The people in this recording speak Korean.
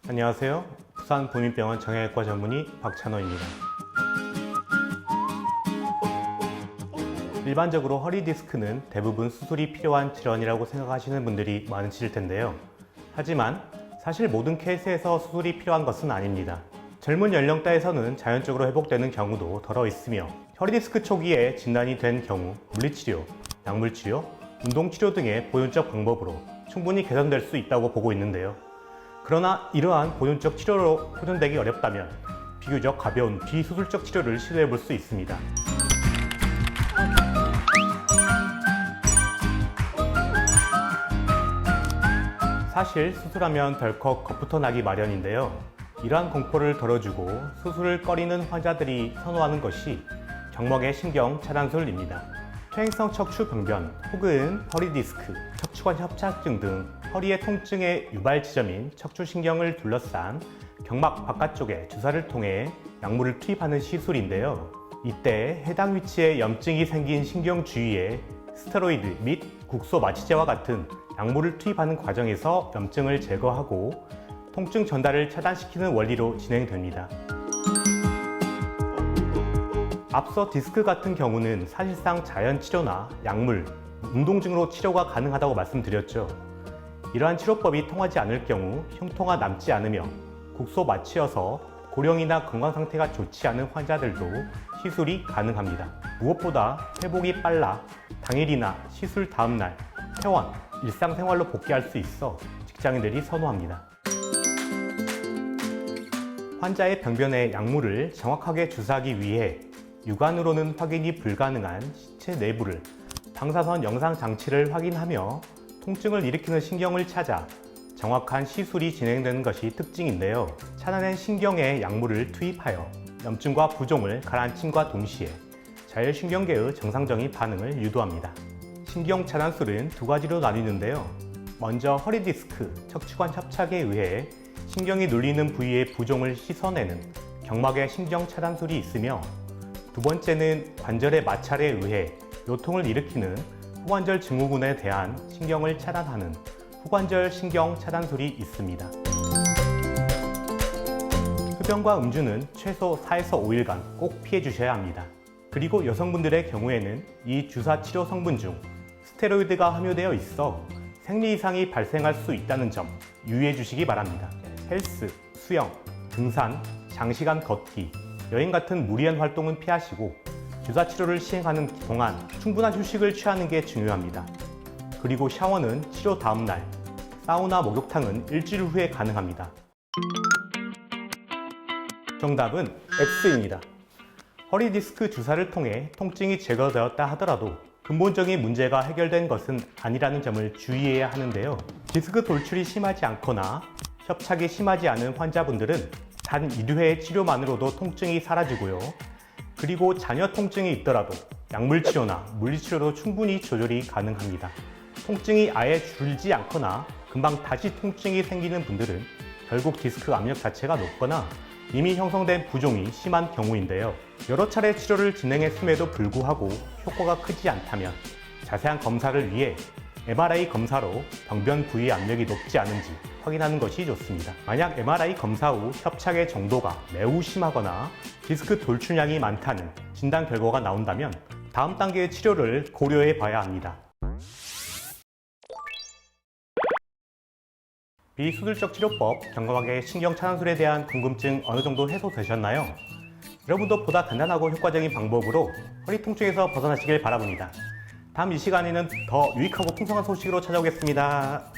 안녕하세요. 부산 보민병원 정형외과 전문의 박찬호입니다. 일반적으로 허리 디스크는 대부분 수술이 필요한 질환이라고 생각하시는 분들이 많으실 텐데요. 하지만 사실 모든 케이스에서 수술이 필요한 것은 아닙니다. 젊은 연령대에서는 자연적으로 회복되는 경우도 덜어 있으며 허리 디스크 초기에 진단이 된 경우 물리치료, 약물치료, 운동치료 등의 보존적 방법으로 충분히 개선될 수 있다고 보고 있는데요. 그러나 이러한 보존적 치료로 호전되기 어렵다면 비교적 가벼운 비수술적 치료를 시도해 볼 수 있습니다. 사실 수술하면 덜컥 겁부터 나기 마련인데요. 이러한 공포를 덜어주고 수술을 꺼리는 환자들이 선호하는 것이 경막의 신경 차단술입니다. 퇴행성 척추 병변 혹은 허리 디스크, 척추관 협착증 등 허리의 통증의 유발 지점인 척추신경을 둘러싼 경막 바깥쪽에 주사를 통해 약물을 투입하는 시술인데요. 이때 해당 위치에 염증이 생긴 신경 주위에 스테로이드 및 국소 마취제와 같은 약물을 투입하는 과정에서 염증을 제거하고 통증 전달을 차단시키는 원리로 진행됩니다. 앞서 디스크 같은 경우는 사실상 자연치료나 약물, 운동증으로 치료가 가능하다고 말씀드렸죠. 이러한 치료법이 통하지 않을 경우 흉터가 남지 않으며 국소 마취여서 고령이나 건강 상태가 좋지 않은 환자들도 시술이 가능합니다. 무엇보다 회복이 빨라 당일이나 시술 다음날 퇴원, 일상생활로 복귀할 수 있어 직장인들이 선호합니다. 환자의 병변에 약물을 정확하게 주사하기 위해 육안으로는 확인이 불가능한 시체 내부를 방사선 영상 장치를 확인하며 통증을 일으키는 신경을 찾아 정확한 시술이 진행되는 것이 특징인데요. 차단된 신경에 약물을 투입하여 염증과 부종을 가라앉힘과 동시에 자율신경계의 정상적인 반응을 유도합니다. 신경 차단술은 두 가지로 나뉘는데요. 먼저 허리 디스크, 척추관 협착에 의해 신경이 눌리는 부위의 부종을 씻어내는 경막의 신경 차단술이 있으며, 두 번째는 관절의 마찰에 의해 요통을 일으키는 후관절 증후군에 대한 신경을 차단하는 후관절 신경 차단술이 있습니다. 흡연과 음주는 최소 4에서 5일간 꼭 피해 주셔야 합니다. 그리고 여성분들의 경우에는 이 주사 치료 성분 중 스테로이드가 함유되어 있어 생리 이상이 발생할 수 있다는 점 유의해 주시기 바랍니다. 헬스, 수영, 등산, 장시간 걷기, 여행 같은 무리한 활동은 피하시고 주사 치료를 시행하는 동안 충분한 휴식을 취하는 게 중요합니다. 그리고 샤워는 치료 다음날, 사우나 목욕탕은 일주일 후에 가능합니다. 정답은 X입니다. 허리 디스크 주사를 통해 통증이 제거되었다 하더라도 근본적인 문제가 해결된 것은 아니라는 점을 주의해야 하는데요. 디스크 돌출이 심하지 않거나 협착이 심하지 않은 환자분들은 단 1회의 치료만으로도 통증이 사라지고요. 그리고 잔여 통증이 있더라도 약물 치료나 물리치료로 충분히 조절이 가능합니다. 통증이 아예 줄지 않거나 금방 다시 통증이 생기는 분들은 결국 디스크 압력 자체가 높거나 이미 형성된 부종이 심한 경우인데요. 여러 차례 치료를 진행했음에도 불구하고 효과가 크지 않다면 자세한 검사를 위해 MRI 검사로 병변 부위 압력이 높지 않은지 확인하는 것이 좋습니다. 만약 MRI 검사 후 협착의 정도가 매우 심하거나 디스크 돌출량이 많다는 진단 결과가 나온다면 다음 단계의 치료를 고려해 봐야 합니다. 비수술적 치료법, 경감하게 신경 차단술에 대한 궁금증 어느 정도 해소되셨나요? 여러분도 보다 간단하고 효과적인 방법으로 허리 통증에서 벗어나시길 바라봅니다. 다음 이 시간에는 더 유익하고 풍성한 소식으로 찾아오겠습니다.